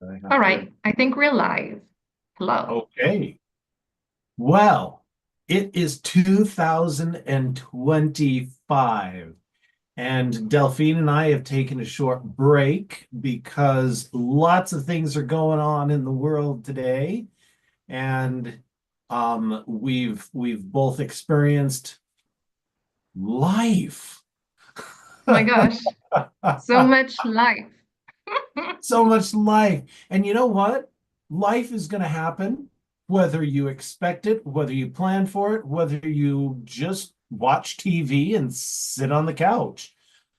I All have to. right, I think we're live. Hello. Okay. Well, it is 2025, and Delphine and I have taken a short break because lots of things are going on in the world today, and we've both experienced life. Oh my gosh, so much life. So much life. And you know what? Life is going to happen whether you expect it, whether you plan for it, whether you just watch TV and sit on the couch.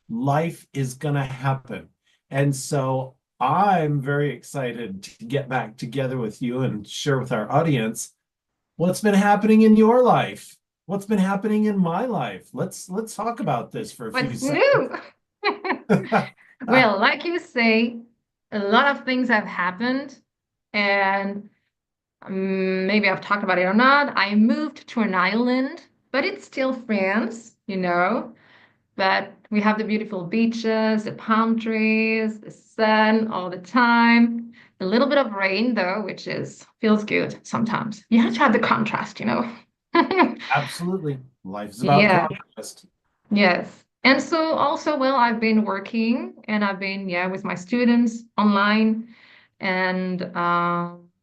Life is going to happen. And so I'm very excited to get back together with you and share with our audience what's been happening in your life. What's been happening in my life? Let's talk about this for a few What's seconds. new? Well, like you say, a lot of things have happened, and maybe I've talked about it or not. I moved to an island, but it's still France, you know. But we have the beautiful beaches, the palm trees, the sun all the time. A little bit of rain though, which is feels good sometimes. You have to have the contrast, you know. Absolutely. Life is about Yeah, contrast. yes. And so also, well, I've been working and I've been, yeah, with my students online and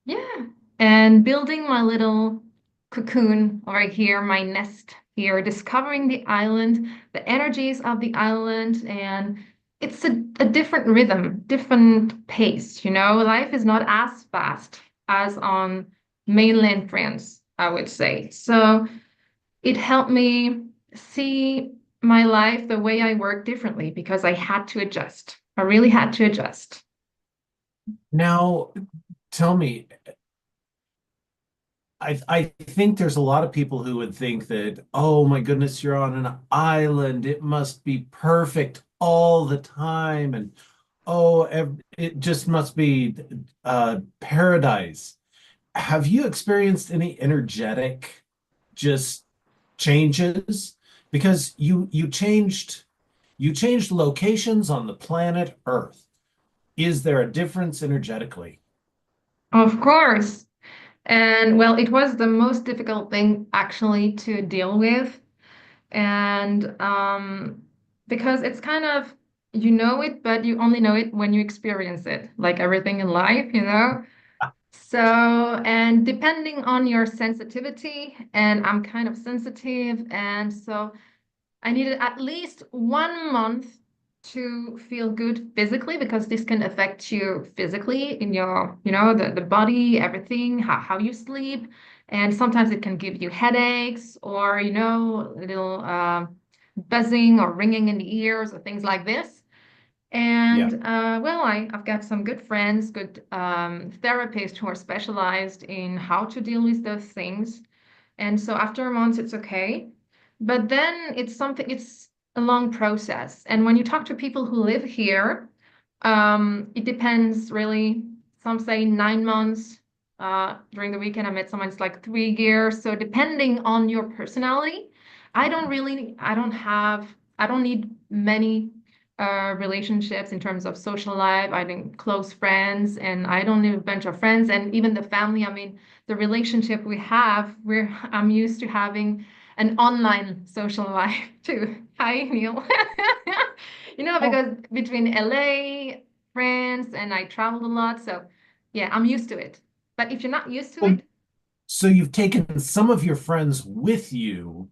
yeah, and building my little cocoon over here, my nest here, discovering the island, the energies of the island, and it's a different rhythm, different pace, you know. Life is not as fast as on mainland France, I would say. So it helped me see my life the way I work differently because I had to adjust. I really had to adjust. Now, tell me, I think there's a lot of people who would think that, oh my goodness, you're on an island. It must be perfect all the time. And oh, it just must be paradise. Have you experienced any energetic just changes? Because you changed locations on the planet Earth. Is there a difference energetically? Of course. And well, it was the most difficult thing actually to deal with. And because it's kind of, you know it, but you only know it when you experience it, like everything in life, you know? So, and depending on your sensitivity, and I'm kind of sensitive, and so I needed at least 1 month to feel good physically because this can affect you physically in your, you know, the body, everything, how you sleep. And sometimes it can give you headaches or, you know, a little buzzing or ringing in the ears or things like this. Yeah. And well, I've got some good friends, good therapists who are specialized in how to deal with those things. And so after a month, it's okay. But then it's a long process. And when you talk to people who live here, it depends really. Some say 9 months. During the weekend, I met someone, it's like 3 years. So depending on your personality, I don't need many relationships in terms of social life. I think close friends, and I don't need a bunch of friends, and even the family. I mean, the relationship we have, I'm used to having an online social life too. Hi, Neil. You know, Oh, because between LA, France, and I traveled a lot, so yeah, I'm used to it. But if you're not used to so it, so you've taken some of your friends with you,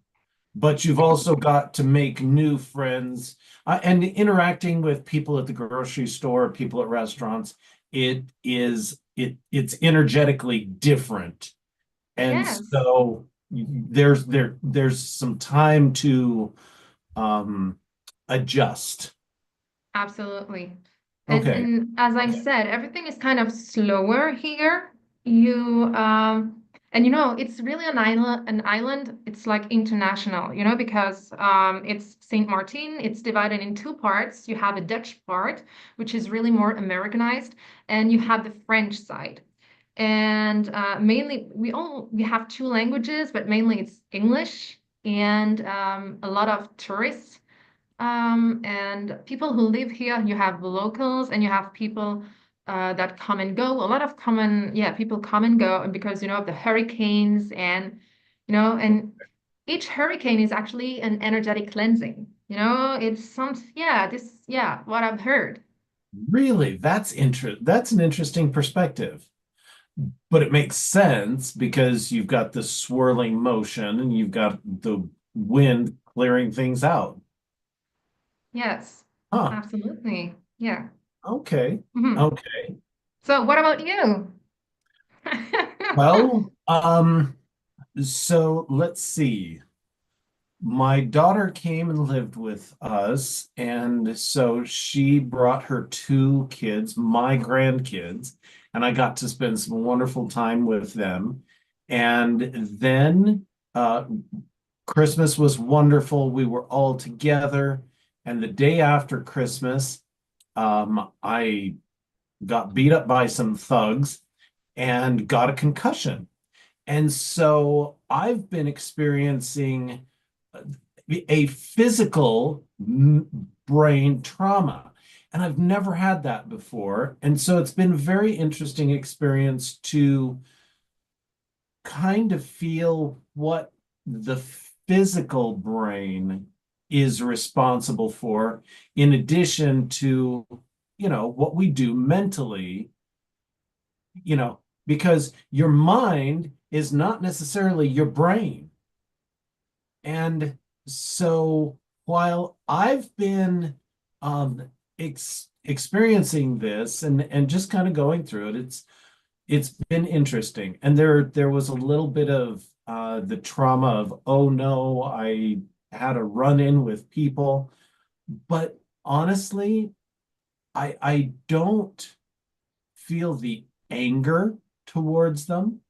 but you've also got to make new friends and interacting with people at the grocery store, people at restaurants. It's energetically different, and yes, so there's some time to um, adjust. absolutely. Okay. And as I Okay. said, everything is kind of slower here. You and you know, it's really an island, it's like international, you know, because it's Saint Martin, it's divided in two parts. You have a Dutch part, which is really more Americanized, and you have the French side. And mainly we have two languages, but mainly it's English and a lot of tourists and people who live here. You have locals and you have people that come and go. A lot of yeah, people come and go, and because of the hurricanes and and each hurricane is actually an energetic cleansing. It's yeah, what I've heard. Really, that's an interesting perspective. But it makes sense because you've got this swirling motion and you've got the wind clearing things out. Yes, Huh. absolutely. Yeah. Okay. Mhm. Okay. So what about you? Well, so let's see. My daughter came and lived with us, and so she brought her two kids, my grandkids, and I got to spend some wonderful time with them. And then Christmas was wonderful. We were all together. And the day after Christmas, I got beat up by some thugs and got a concussion. And so I've been experiencing a physical brain trauma. And I've never had that before. And so it's been a very interesting experience to kind of feel what the physical brain is responsible for, in addition to, what we do mentally, because your mind is not necessarily your brain. And so while I've been experiencing this and just kind of going through it, it's been interesting. And there was a little bit of the trauma of, oh no, I had a run-in with people. But honestly, I don't feel the anger towards them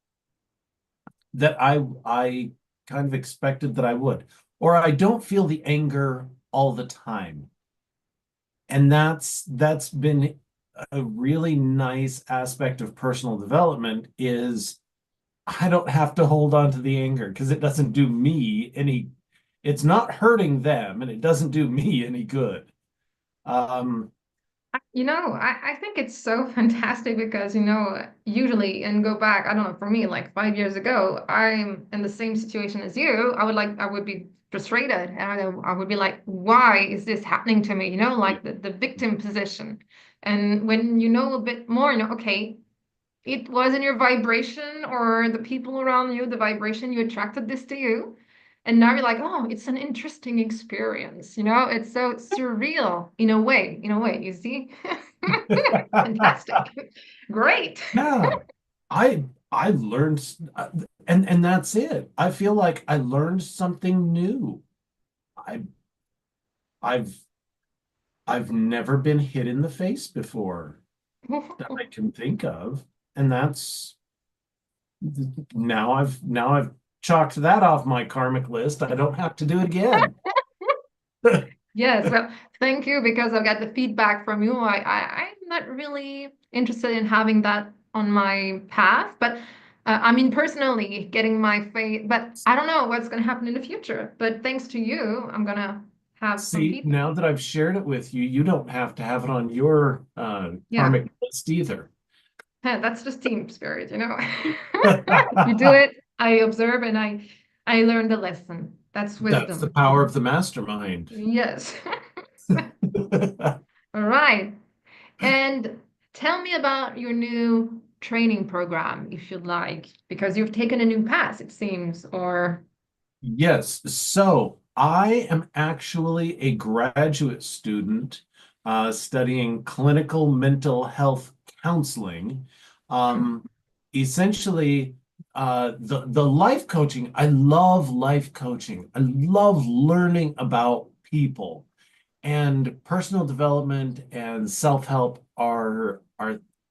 that I kind of expected that I would. Or I don't feel the anger all the time. And that's been a really nice aspect of personal development is I don't have to hold on to the anger because it doesn't do me any, it's not hurting them and it doesn't do me any good. Um, I think it's so fantastic because, usually, and go back, I don't know, for me, like 5 years ago, I'm in the same situation as you. I would be frustrated and I would be like, why is this happening to me? yeah. Like the victim position. And when you know a bit more, okay, it wasn't your vibration or the people around you, the vibration, you attracted this to you. And now you're like, oh, it's an interesting experience. It's so surreal in a way, you see? Fantastic. Great. Yeah. I I learned and that's it. I feel like I learned something new. I I've I've never been hit in the face before that I can think of. And that's now I've chalked that off my karmic list. I don't have to do it again. Yes, well, thank you because I've got the feedback from you. I'm not really interested in having that on my path, but I mean, personally, getting my faith, but I don't know what's going to happen in the future. But thanks to you, I'm going to have some See, feedback. now that I've shared it with you, you don't have to have it on your Yeah, karmic list either. that's just team spirit, you know. You do it, I observe, and I learn the lesson. That's That's the wisdom. power of the mastermind. Yes. All right. And tell me about your new training program, if you'd like, because you've taken a new path, it seems, or Yes. So I am actually a graduate student studying clinical mental health counseling. hmm, Um, Essentially, the life coaching. I love life coaching. I love learning about people, and personal development and self-help are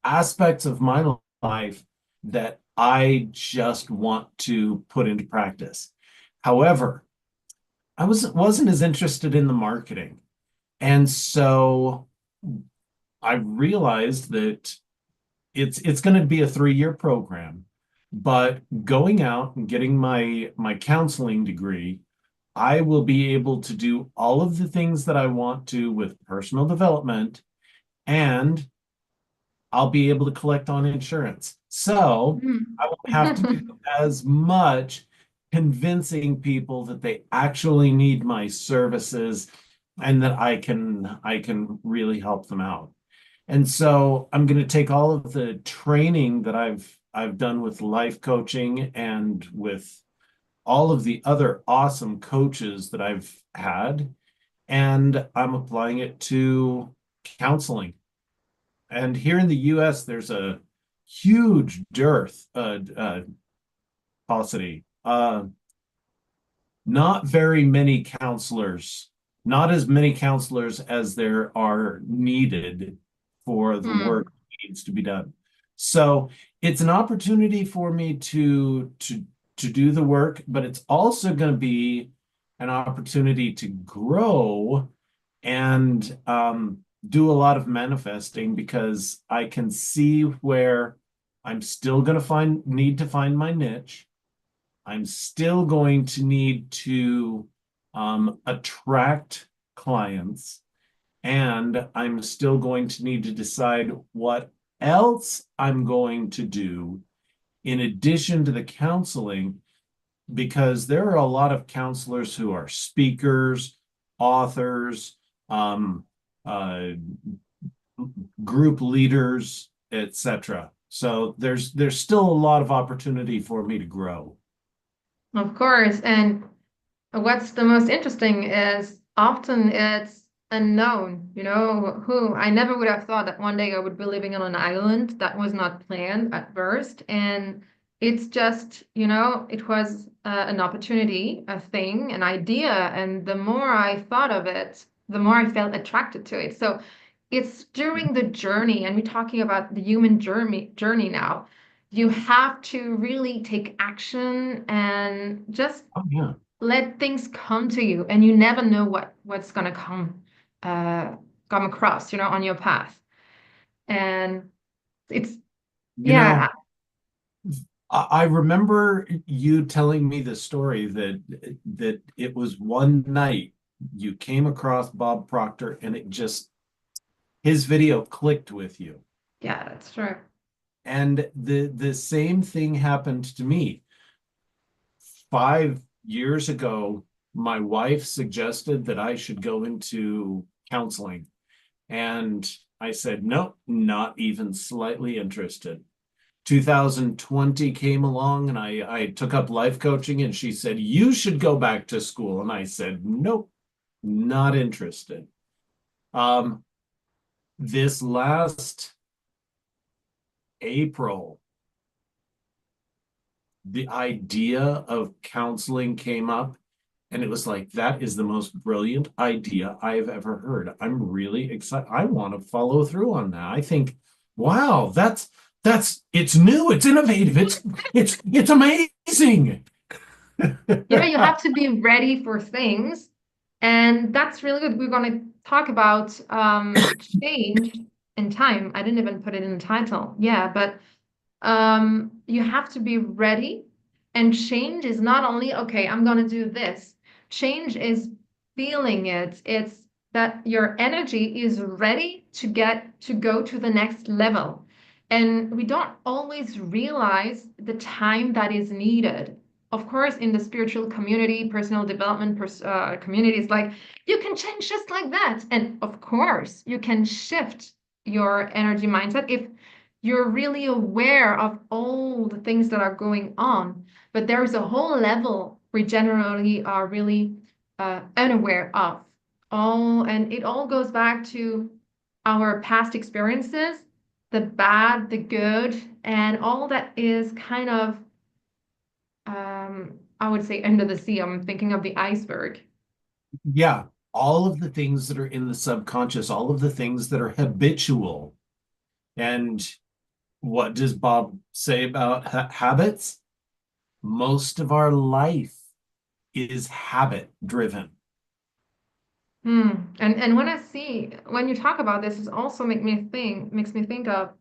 aspects of my life that I just want to put into practice. However, I wasn't as interested in the marketing. And so I realized that it's going to be a 3-year program, but going out and getting my counseling degree, I will be able to do all of the things that I want to with personal development and I'll be able to collect on insurance. So Mm. I won't have to do as much convincing people that they actually need my services and that I can really help them out. And so I'm going to take all of the training that I've done with life coaching and with all of the other awesome coaches that I've had, and I'm applying it to counseling. And here in the US, there's a huge dearth, paucity. Not very many counselors, not as many counselors as there are needed for the work Mm. that needs to be done. So it's an opportunity for me to do the work, but it's also going to be an opportunity to grow and do a lot of manifesting because I can see where I'm still going to need to find my niche. I'm still going to need to attract clients, and I'm still going to need to decide what else I'm going to do in addition to the counseling, because there are a lot of counselors who are speakers, authors, um, uh, group leaders, etc. So there's still a lot of opportunity for me to grow. Of course. And what's the most interesting is often it's unknown, who I never would have thought that one day I would be living on an island. That was not planned at first. And it's just, it was an opportunity, a thing, an idea. And the more I thought of it, the more I felt attracted to it. So it's during the journey, and we're talking about the human journey now. You have to really take action and just Oh yeah. let things come to you, and you never know what's gonna uh come across, on your path. And it's You yeah. know, I remember you telling me the story that it was one night you came across Bob Proctor and it just his video clicked with you. Yeah, that's true. And the same thing happened to me. 5 years ago, my wife suggested that I should go into counseling. And I said, nope, not even slightly interested. 2020 came along and I took up life coaching and she said, you should go back to school. And I said, nope, not interested. Um, this last April, the idea of counseling came up and it was like, that is the most brilliant idea I've ever heard. I'm really excited. I want to follow through on that. I think, wow, that's it's new, it's innovative, it's amazing. You have to be ready for things, and that's really good. We're going to talk about change in time. I didn't even put it in the title. Yeah, but you have to be ready. And change is not only, okay, I'm going to do this. Change is feeling it. It's that your energy is ready to go to the next level. And we don't always realize the time that is needed. Of course, in the spiritual community, personal development communities, like you can change just like that. And of course, you can shift your energy mindset if you're really aware of all the things that are going on, but there is a whole level we generally are really unaware of. And it all goes back to our past experiences, the bad, the good, and all that is kind of, I would say, under the sea. I'm thinking of the iceberg. Yeah, all of the things that are in the subconscious, all of the things that are habitual. And what does Bob say about habits? Most of our life is habit driven. And when you talk about this, it also makes me think of,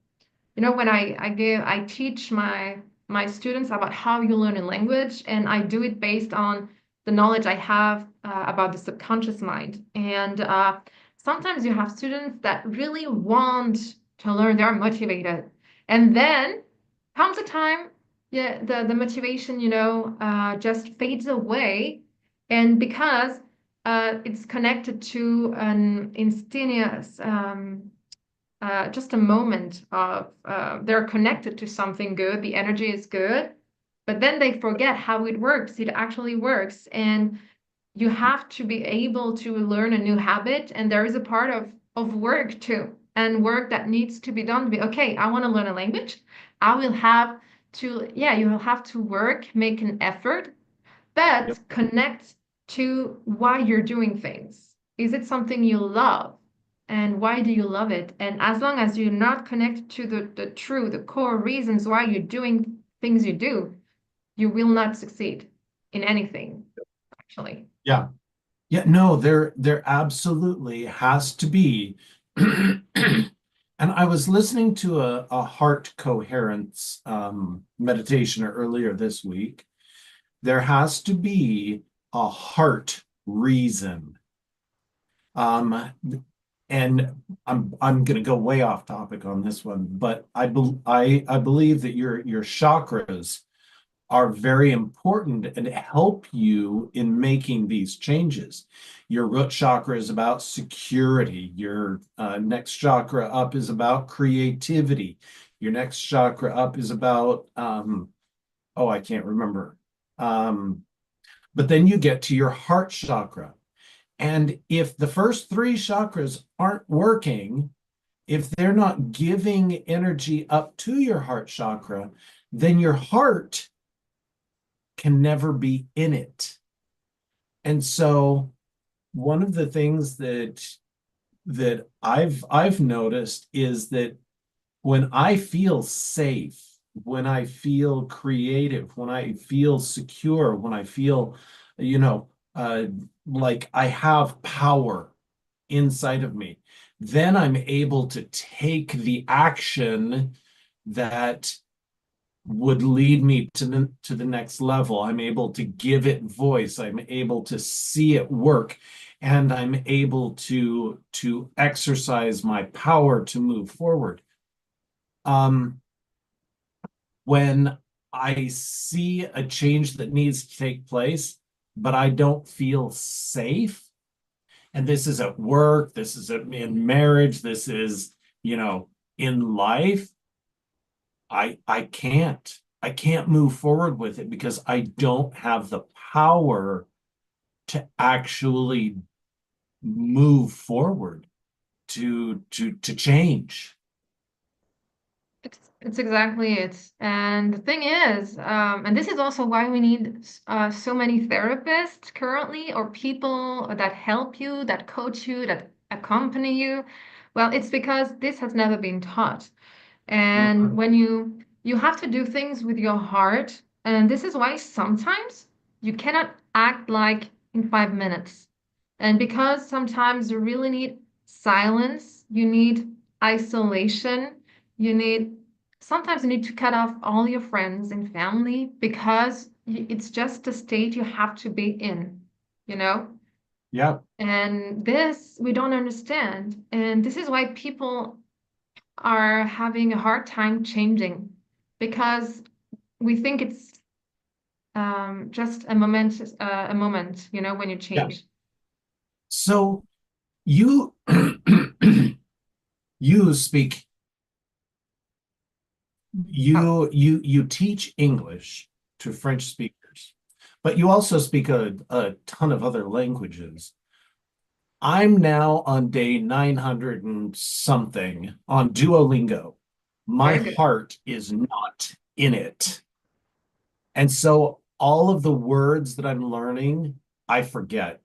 when I teach my students about how you learn a language, and I do it based on the knowledge I have about the subconscious mind. And sometimes you have students that really want to learn. They're motivated. And then comes a time, yeah, the motivation, just fades away. And because it's connected to an instantaneous, just a moment of, they're connected to something good, the energy is good, but then they forget how it works. It actually works. And you have to be able to learn a new habit, and there is a part of work too, and work that needs to be done to be okay. I want to learn a language. I will have to, yeah, you will have to work, make an effort, but Yep. connect to why you're doing things. Is it something you love? And why do you love it? And as long as you're not connected to the core reasons why you're doing things you do, you will not succeed in anything, actually. Yeah. Yeah, no, there absolutely has to be. And I was listening to a heart coherence meditation earlier this week. There has to be a heart reason. Um, and I'm going to go way off topic on this one, but I believe that your chakras are very important and help you in making these changes. Your root chakra is about security. Your next chakra up is about creativity. Your next chakra up is about, oh, I can't remember. Um, but then you get to your heart chakra. And if the first three chakras aren't working, if they're not giving energy up to your heart chakra, then your heart can never be in it. And so one of the things that I've noticed is that when I feel safe, when I feel creative, when I feel secure, when I feel, you know, like I have power inside of me, then I'm able to take the action that would lead me to the next level. I'm able to give it voice. I'm able to see it work, and I'm able to exercise my power to move forward. Um, when I see a change that needs to take place, but I don't feel safe, and this is at work, this is in marriage, this is, in life, I can't move forward with it because I don't have the power to actually move forward to change. It's exactly it. And the thing is, and this is also why we need so many therapists currently, or people that help you, that coach you, that accompany you. Well, it's because this has never been taught. And Mhm. when you have to do things with your heart, and this is why sometimes you cannot act like in 5 minutes. And because sometimes you really need silence, you need isolation, you need sometimes you need to cut off all your friends and family because it's just a state you have to be in, you know? Yeah, And this we don't understand. And this is why people are having a hard time changing because we think it's just a moment, when you yeah. change. So you you speak Oh, you teach English to French speakers, but you also speak a ton of other languages. I'm now on day 900 and something on Duolingo. My very good. heart is not in it. And so all of the words that I'm learning, I forget.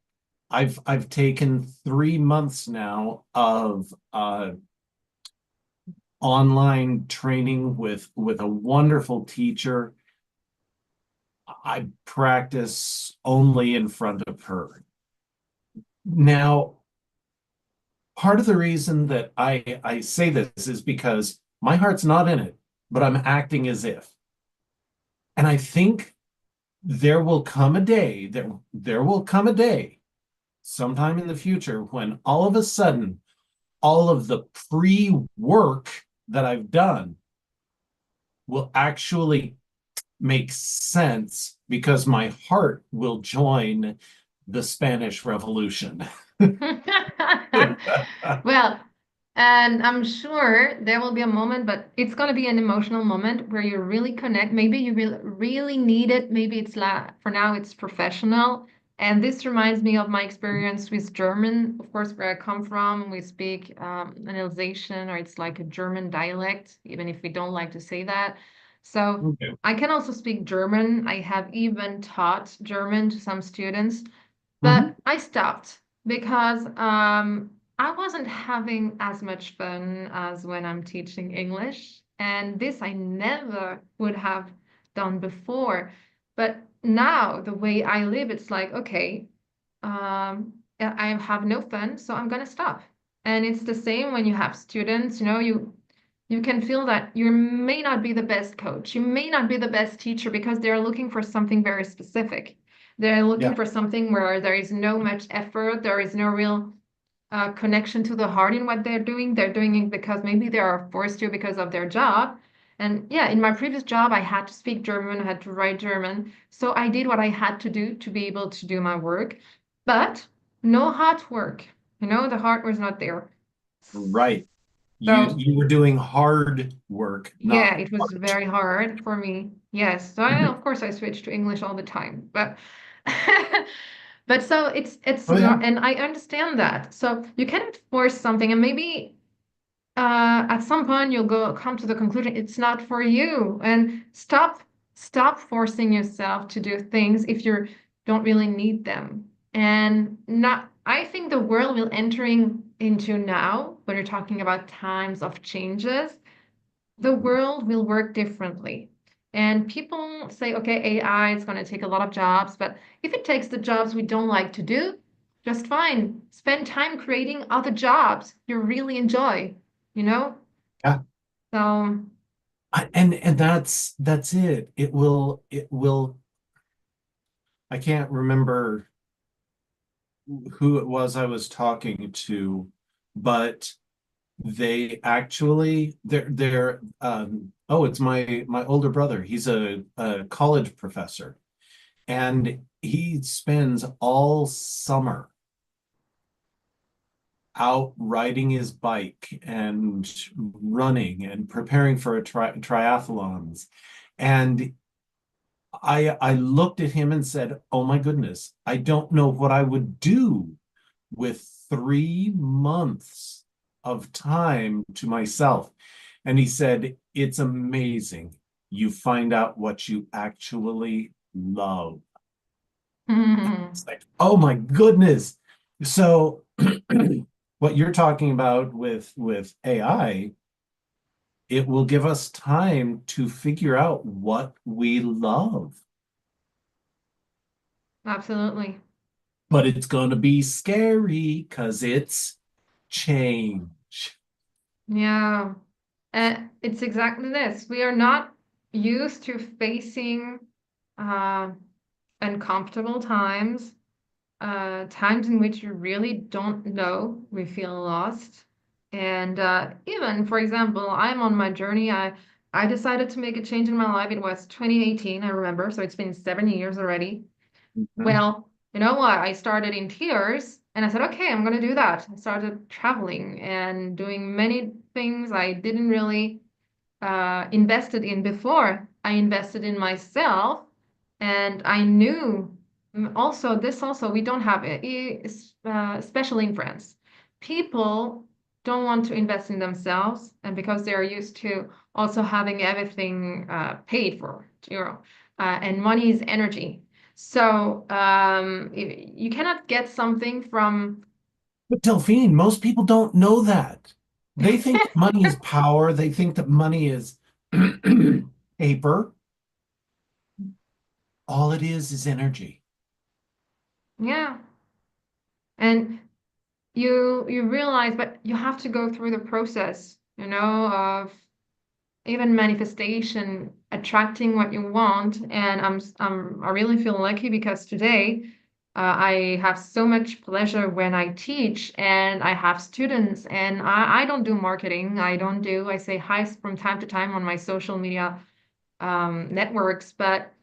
I've taken 3 months now of online training with a wonderful teacher. I practice only in front of her. Now, part of the reason that I say this is because my heart's not in it, but I'm acting as if. And I think there will come a day sometime in the future when all of a sudden all of the pre-work that I've done will actually make sense because my heart will join the Spanish Revolution. Well, and I'm sure there will be a moment, but it's going to be an emotional moment where you really connect. Maybe you really need it. Maybe it's for now it's professional. And this reminds me of my experience with German. Of course, where I come from, we speak an Alsatian, or it's like a German dialect, even if we don't like to say that. So Okay. I can also speak German. I have even taught German to some students. Mhm. But I stopped because I wasn't having as much fun as when I'm teaching English. And this I never would have done before. But now, the way I live, it's like, okay, I have no fun, so I'm going to stop. And it's the same when you have students, you can feel that you may not be the best coach, you may not be the best teacher because they're looking for something very specific. They're looking Yeah. for something where there is no much effort, there is no real connection to the heart in what they're doing. They're doing it because maybe they are forced to because of their job. And yeah, in my previous job, I had to speak German, I had to write German. So I did what I had to do to be able to do my work, but no hard work. The heart was not there. Right. You So you were doing hard work, yeah, not it was art. very hard for me. Yes. So of course I switched to English all the time, but but so it's Oh not, yeah. and I understand that. So you cannot force something, and maybe at some point you'll come to the conclusion it's not for you, and stop forcing yourself to do things if you don't really need them. And not, I think the world we're entering into now, when you're talking about times of changes, the world will work differently. And people say, okay, AI is going to take a lot of jobs, but if it takes the jobs we don't like to do, just fine. Spend time creating other jobs you really enjoy, you know? Yeah. So, And that's it. It will I can't remember who it was I was talking to, but they actually they're oh, it's my older brother. He's a college professor, and he spends all summer out riding his bike and running and preparing for triathlons. And I looked at him and said, "Oh my goodness, I don't know what I would do with 3 months of time to myself." And he said, "It's amazing. You find out what you actually love." mhm, It's like, oh my goodness. So what you're talking about with AI, it will give us time to figure out what we love, absolutely. but it's going to be scary because it's change. Yeah. And it's exactly this. We are not used to facing uh, uncomfortable times, times in which you really don't know, we feel lost. And even, for example, I'm on my journey. I decided to make a change in my life. It was 2018, I remember. So it's been 7 years already. Mhm. Well, you know what? I started in tears and I said, okay, I'm going to do that. I started traveling and doing many things I didn't really invested in before. I invested in myself, and I knew also this also we don't have it, especially in France. People don't want to invest in themselves, and because they are used to also having everything paid for, and money is energy. So you cannot get something from. But Delphine, most people don't know that. They think that money is power. They think that money is paper. All it is energy. Yeah, and you realize, but you have to go through the process, of even manifestation, attracting what you want. And I really feel lucky because today I have so much pleasure when I teach and I have students, and I don't do marketing. I say hi from time to time on my social media networks, but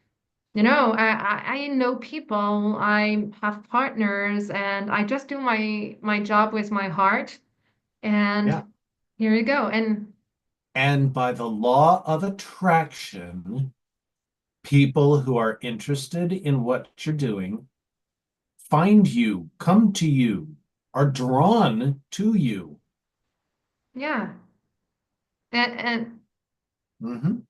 I know people, I have partners, and I just do my job with my heart. Yeah. And here you go. And And by the law of attraction, people who are interested in what you're doing find you, come to you, are drawn to you. yeah, and Mhm.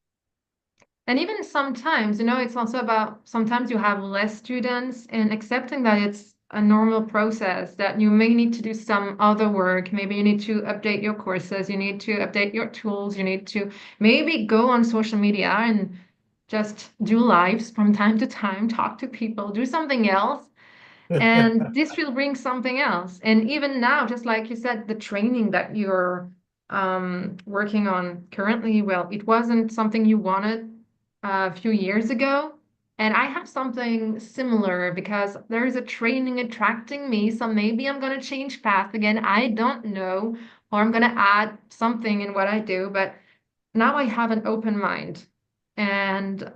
and even sometimes, it's also about sometimes you have less students and accepting that it's a normal process, that you may need to do some other work. Maybe you need to update your courses, you need to update your tools, you need to maybe go on social media and just do lives from time to time, talk to people, do something else. And this will bring something else. And even now, just like you said, the training that you're working on currently, well, it wasn't something you wanted a few years ago. And I have something similar because there is a training attracting me. So maybe I'm going to change path again. I don't know. Or I'm going to add something in what I do. But now I have an open mind. And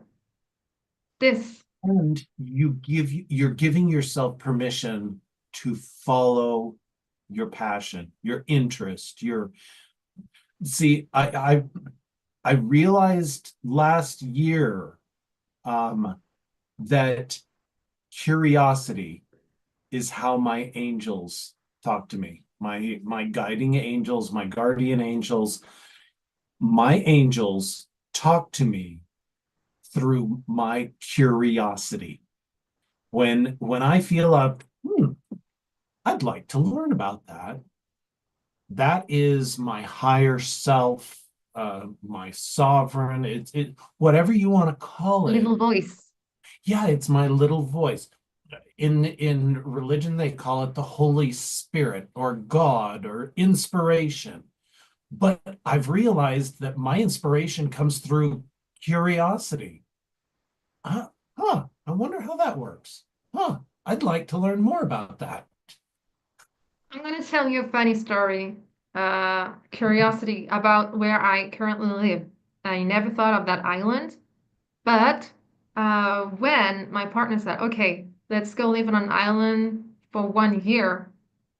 this, And you're giving yourself permission to follow your passion, your interest, your see, I realized last year that curiosity is how my angels talk to me. My guiding angels, my guardian angels, my angels talk to me through my curiosity. When I feel I'd like to learn about that. That is my higher self, my sovereign. It's whatever you want to call it. little voice. Yeah, it's my little voice. In religion, they call it the Holy Spirit or God or inspiration. But I've realized that my inspiration comes through curiosity. Huh, I wonder how that works. Huh, I'd like to learn more about that. I'm going to tell you a funny story, curiosity about where I currently live. I never thought of that island, but when my partner said, okay, let's go live on an island for 1 year,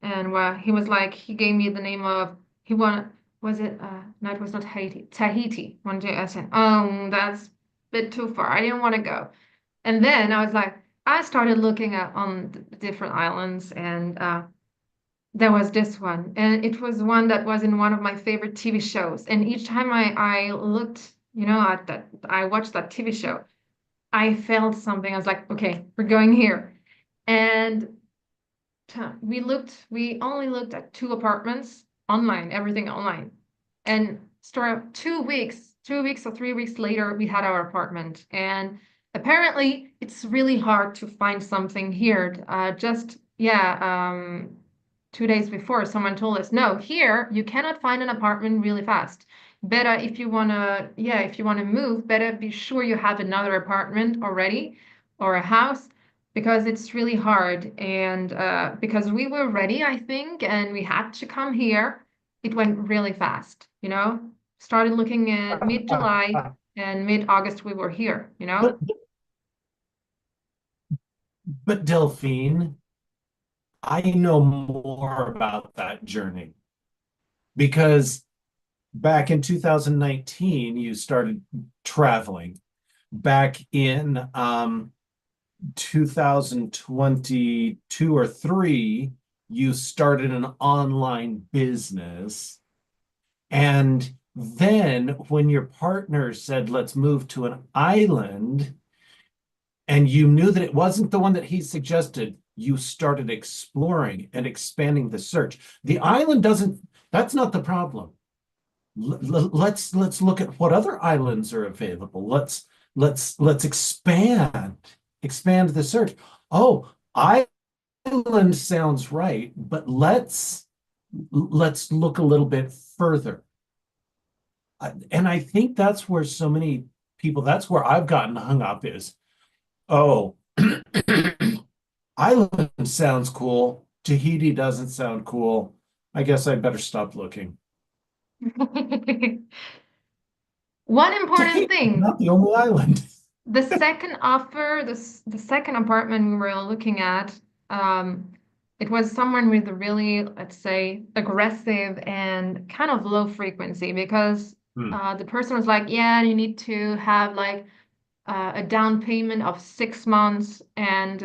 and he was like, he gave me the name of, he wanted, was it, no, it was not Haiti, Tahiti. One day I said, that's a bit too far. I didn't want to go. And then I was like, I started looking at on the different islands, and there was this one, and it was one that was in one of my favorite TV shows. And each time I looked, at that, I watched that TV show, I felt something. I was like, okay, we're going here. And we only looked at two apartments online, everything online. And start 2 weeks or 3 weeks later, we had our apartment. And apparently, it's really hard to find something here. Yeah, 2 days before, someone told us, no, here you cannot find an apartment really fast. Better if you wanna move, better be sure you have another apartment already or a house because it's really hard. And because we were ready, I think, and we had to come here, it went really fast, Started looking at mid-July and mid-August we were here. But but Delphine, I know more about that journey because back in 2019, you started traveling. Back in 2022 or three, you started an online business. And then when your partner said, let's move to an island, and you knew that it wasn't the one that he suggested, you started exploring and expanding the search. The island doesn't, that's not the problem. Let's look at what other islands are available. Let's expand the search. Oh, island sounds right, but let's look a little bit further. And I think that's where so many people, that's where I've gotten hung up is, oh, Island sounds cool. Tahiti doesn't sound cool. I guess I better stop looking. One important Tahiti, thing, not the only island. the second offer, the second apartment we were looking at, it was someone with a really, let's say, aggressive and kind of low frequency because Hmm. the person was like, yeah, you need to have like a down payment of 6 months, and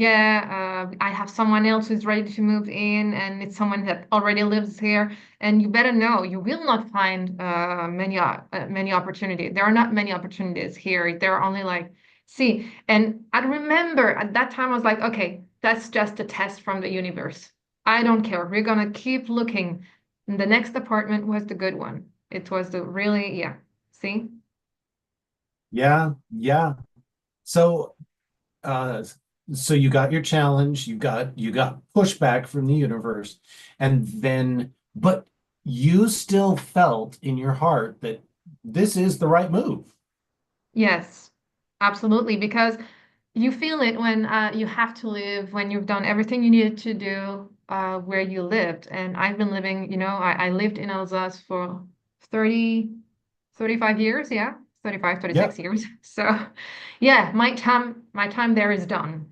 yeah, I have someone else who's ready to move in, and it's someone that already lives here, and you better know you will not find many opportunities. There are not many opportunities here. There are only like see, and I remember at that time I was like, okay, that's just a test from the universe. I don't care. We're gonna keep looking. And the next apartment was the good one. It was the really, yeah. See? Yeah, yeah. So uh so you got your challenge, you got pushback from the universe, and then but you still felt in your heart that this is the right move. Yes, absolutely. Because you feel it when you have to live, when you've done everything you needed to do where you lived. And I've been living, I lived in Alsace for 30, 35 years. Yeah, 35, Yeah. 36 years. So yeah, my time there is done,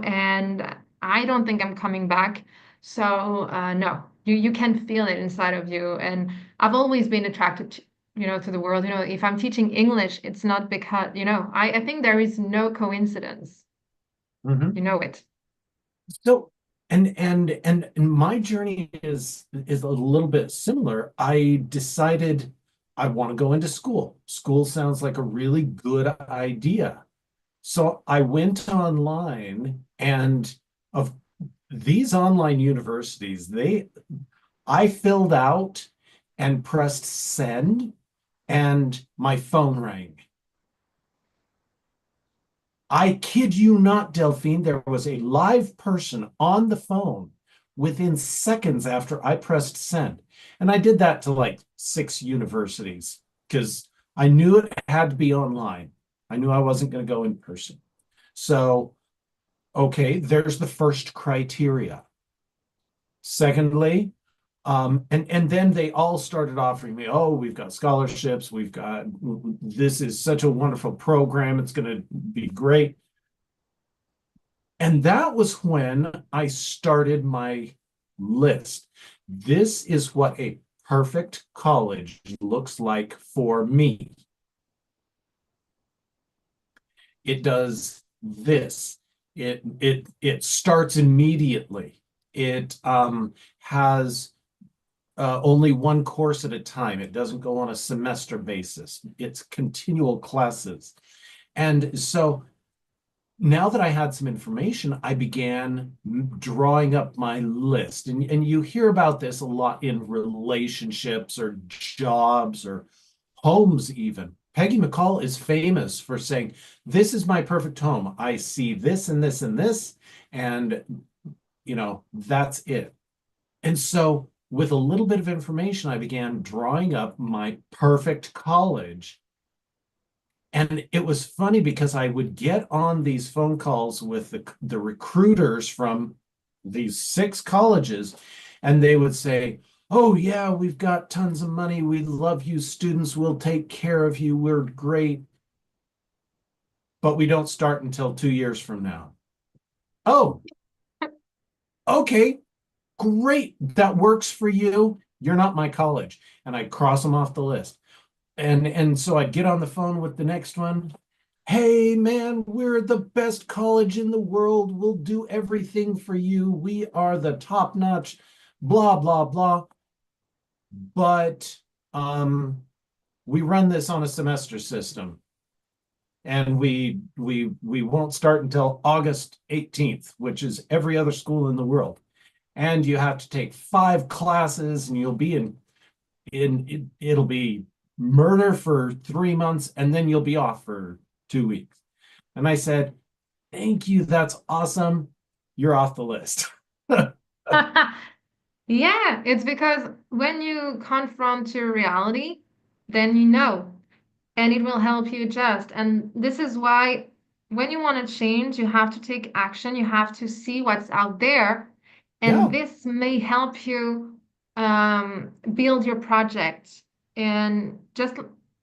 and I don't think I'm coming back. So no, you can feel it inside of you. And I've always been attracted to the world. If I'm teaching English, it's not because, I think there is no coincidence. You Mhm. know it. So and my journey is a little bit similar. I decided I want to go into school. School sounds like a really good idea. So I went online, and of these online universities, I filled out and pressed send, and my phone rang. I kid you not, Delphine, there was a live person on the phone within seconds after I pressed send. And I did that to like 6 universities because I knew it had to be online. I knew I wasn't going to go in person. So, okay, there's the first criteria. Secondly, and then they all started offering me, oh, we've got scholarships, we've got this is such a wonderful program, it's going to be great. And that was when I started my list. This is what a perfect college looks like for me. It does this. It starts immediately. It has only one course at a time. It doesn't go on a semester basis. It's continual classes. And so now that I had some information, I began drawing up my list. And you hear about this a lot in relationships or jobs or homes, even. Peggy McCall is famous for saying, this is my perfect home. I see this and this and this, and that's it. And so, with a little bit of information, I began drawing up my perfect college. And it was funny because I would get on these phone calls with the recruiters from these 6 colleges, and they would say, oh, yeah, we've got tons of money. We love you, students. We'll take care of you. We're great. But we don't start until 2 years from now. Oh, okay, great. That works for you. You're not my college. And I'd cross them off the list. And so I'd get on the phone with the next one. Hey, man, we're the best college in the world. We'll do everything for you. We are the top notch, blah, blah, blah. But um, we run this on a semester system, and we won't start until August 18th, which is every other school in the world. And you have to take 5 classes, and you'll be it'll be murder for 3 months, and then you'll be off for 2 weeks. And I said, thank you. That's awesome. You're off the list. Yeah, it's because when you confront your reality, then you know, and it will help you adjust. And this is why. when you want to change, you have to take action. You have to see what's out there. And Yeah, this may help you build your project. And just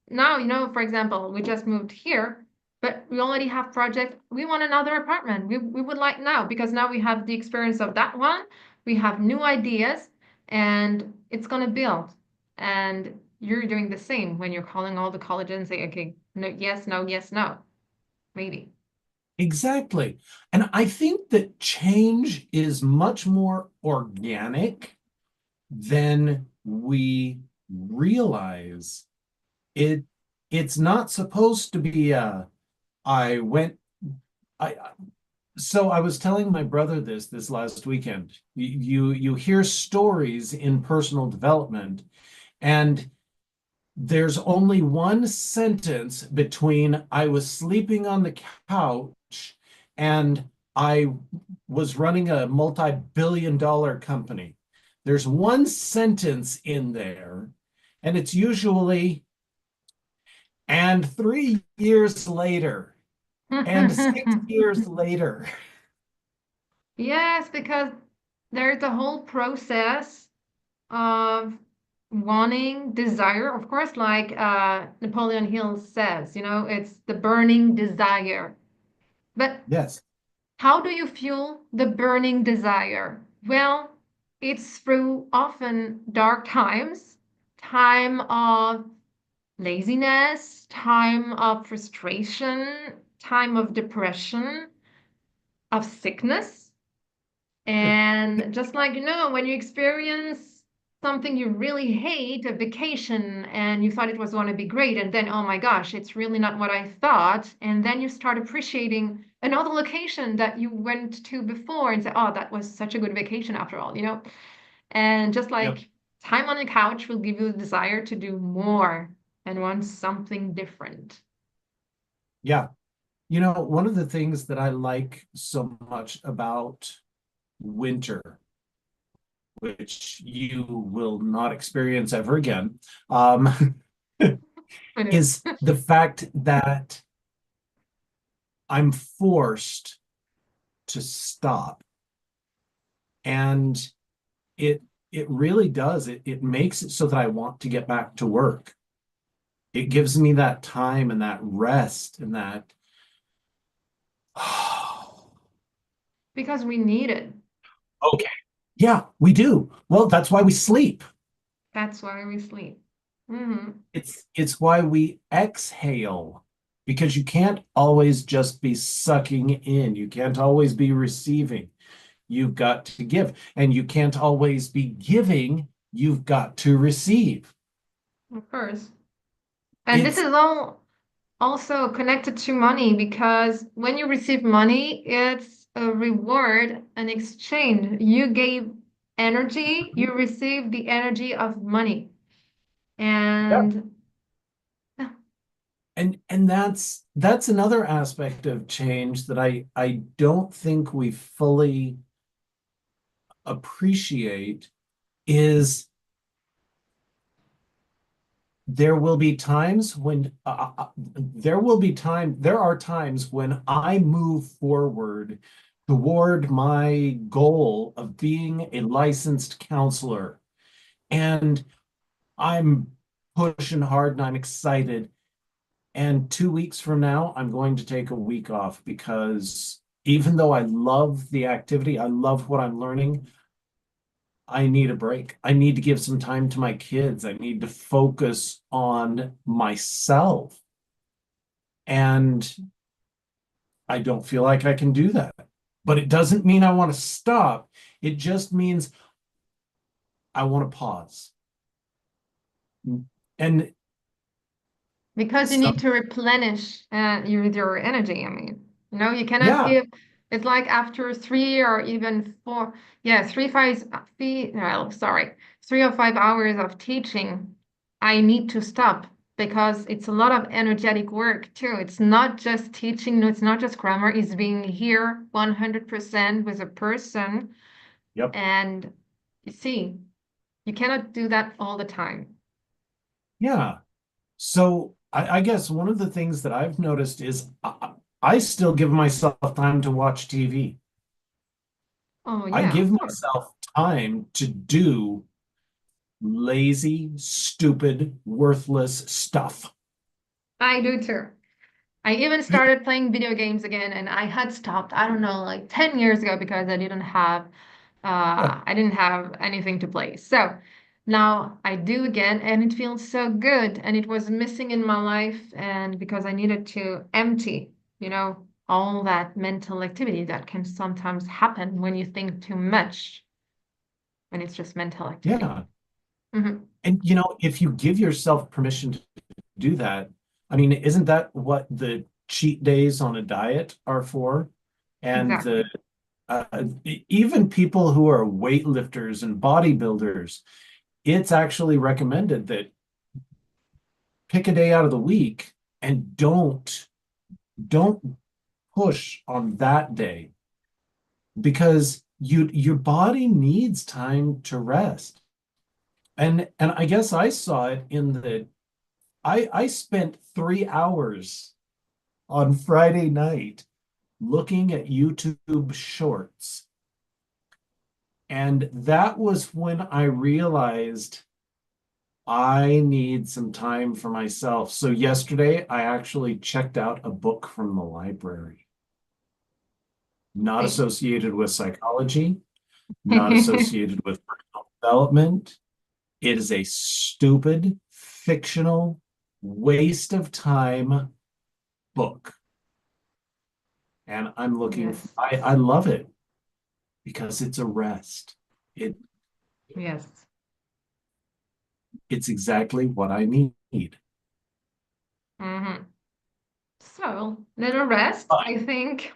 now, for example, we just moved here, but we already have project. We want another apartment. We would like now because now we have the experience of that one. We have new ideas and it's going to build. And you're doing the same when you're calling all the colleges and say, okay, no, yes, no, yes, no, maybe. exactly. And I think that change is much more organic than we realize. It it's not supposed to be I went I so I was telling my brother this last weekend. You hear stories in personal development, and there's only one sentence between I was sleeping on the couch and I was running a multi-billion-dollar company. There's one sentence in there, and it's usually, and 3 years later, and 6 years later. Yes, because there's a whole process of wanting, desire, of course, like Napoleon Hill says, it's the burning desire. But Yes. how do you fuel the burning desire? Well, it's through often dark times, time of laziness, time of frustration, time of depression, of sickness. And just like, when you experience something you really hate, a vacation, and you thought it was going to be great, and then, oh my gosh, it's really not what I thought. And then you start appreciating another location that you went to before and say, oh, that was such a good vacation after all. And just Yep. like time on the couch will give you the desire to do more and want something different. Yeah. One of the things that I like so much about winter, which you will not experience ever again, It is. is the fact that I'm forced to stop. And it it really does. It makes it so that I want to get back to work. It gives me that time and that rest and that Because we need it. okay. Yeah, we do. Well, that's why we sleep. That's why we sleep. Hmm. It's why we exhale because you can't always just be sucking in. You can't always be receiving. You've got to give, and you can't always be giving. You've got to receive. Of course. And this It's is all also connected to money because when you receive money, it's a reward, an exchange. You gave energy, you received the energy of money. yeah. And And that's another aspect of change that I don't think we fully appreciate is there will be times when there are times when I move forward toward my goal of being a licensed counselor, and I'm pushing hard and I'm excited. And 2 weeks from now, I'm going to take a week off because even though I love the activity, I love what I'm learning, I need a break. I need to give some time to my kids. I need to focus on myself. And I don't feel like I can do that. But it doesn't mean I want to stop. It just means I want to pause. And because you need some, to replenish your energy. I mean, you cannot yeah, give. It's like after 3 or even 4, yeah, 3 or 5 hours of teaching, I need to stop because it's a lot of energetic work too. It's not just teaching, no, it's not just grammar, it's being here 100% with a person. yep, And you see, you cannot do that all the time. yeah. So I guess one of the things that I've noticed is I still give myself time to watch TV. Oh, I yeah, give of course. myself time to do lazy, stupid, worthless stuff. I do too. I even started playing video games again, and I had stopped, I don't know, like 10 years ago because I didn't have anything to play. So now I do again, and it feels so good. And it was missing in my life, and because I needed to empty, all that mental activity that can sometimes happen when you think too much, when it's just mental activity. Yeah. Hmm. And if you give yourself permission to do that, I mean, isn't that what the cheat days on a diet are for? And the Exactly. even people who are weightlifters and bodybuilders, it's actually recommended that pick a day out of the week and don't push on that day because your body needs time to rest. And I guess I saw it in the I spent 3 hours on Friday night looking at YouTube shorts. And that was when I realized I need some time for myself. So yesterday, I actually checked out a book from the library, not associated with psychology, not associated with personal development. It is a stupid, fictional, waste of time book. And I'm looking for, Yes. I love it because it's a rest. It Yes. it's exactly what I need. Hmm. So, little rest, But I think.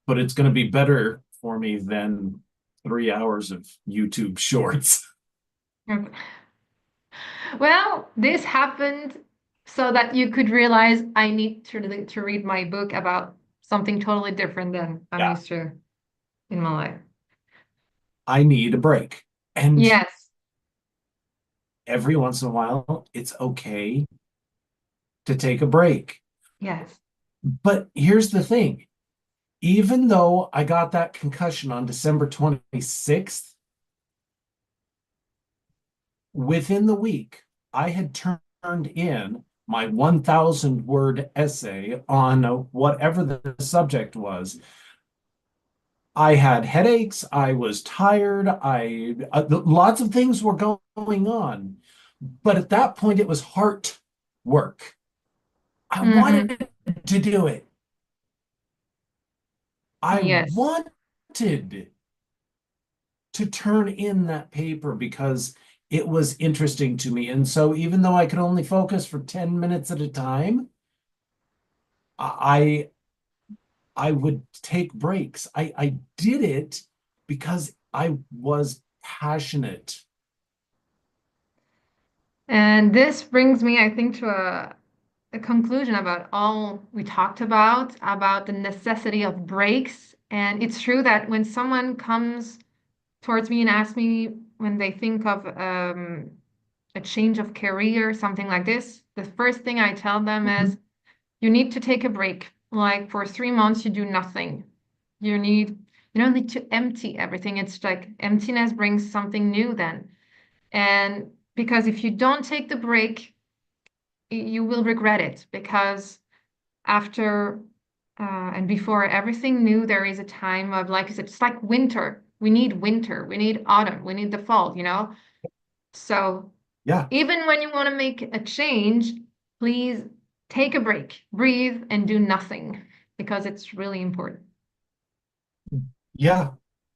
but it's going to be better for me than 3 hours of YouTube shorts. Well, this happened so that you could realize I need to read my book about something totally different than I'm Yeah, used to in my life. I need a break. And Yes, every once in a while, it's okay to take a break. yes. But here's the thing, even though I got that concussion on December 26th, within the week, I had turned in my 1,000 word essay on whatever the subject was. I had headaches. I was tired. Lots of things were going on. But at that point, it was heart work. I Mm-hmm. wanted to do it. I Yes. wanted to turn in that paper because it was interesting to me. And so even though I could only focus for 10 minutes at a time, I I would take breaks. I did it because I was passionate. And this brings me, I think, to a conclusion about all we talked about the necessity of breaks. And it's true that when someone comes towards me and asks me when they think of a change of career, something like this, the first thing I tell them Mhm. is you need to take a break. Like for 3 months, you do nothing. You don't need to empty everything. It's like emptiness brings something new then. And because if you don't take the break, you will regret it because after and before everything new, there is a time of, like you said, it's like winter. Winter, we need autumn, we need the fall. So Yeah. even when you want to make a change, please take a break, breathe, and do nothing because it's really important. Yeah.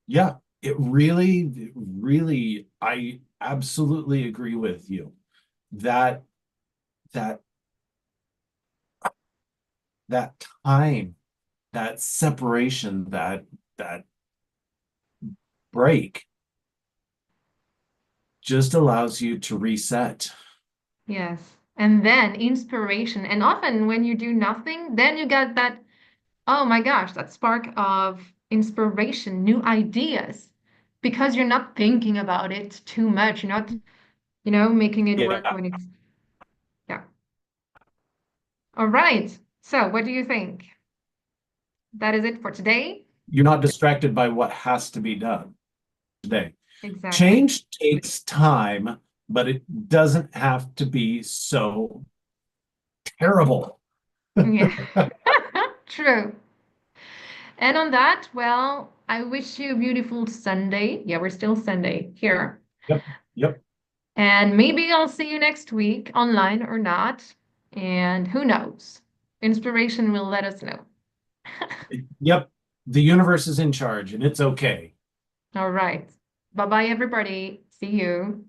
Yeah. It really, I absolutely agree with you that that that time, that separation, that break just allows you to reset. Yes. And then inspiration. And often when you do nothing, then you get that, oh my gosh, that spark of inspiration, new ideas, because you're not thinking about it too much. You're not, making it work Yeah. when it's, yeah. All right. So what do you think? that is it for today. You're not distracted by what has to be done today. Exactly. Change takes time, but it doesn't have to be so terrible. Yeah, true. And on that, well, I wish you a beautiful Sunday. Yeah, we're still Sunday here. Yep, yep, And maybe I'll see you next week, online or not. And who knows? Inspiration will let us know. yep. The universe is in charge and it's okay. All right. Bye bye, everybody. See you.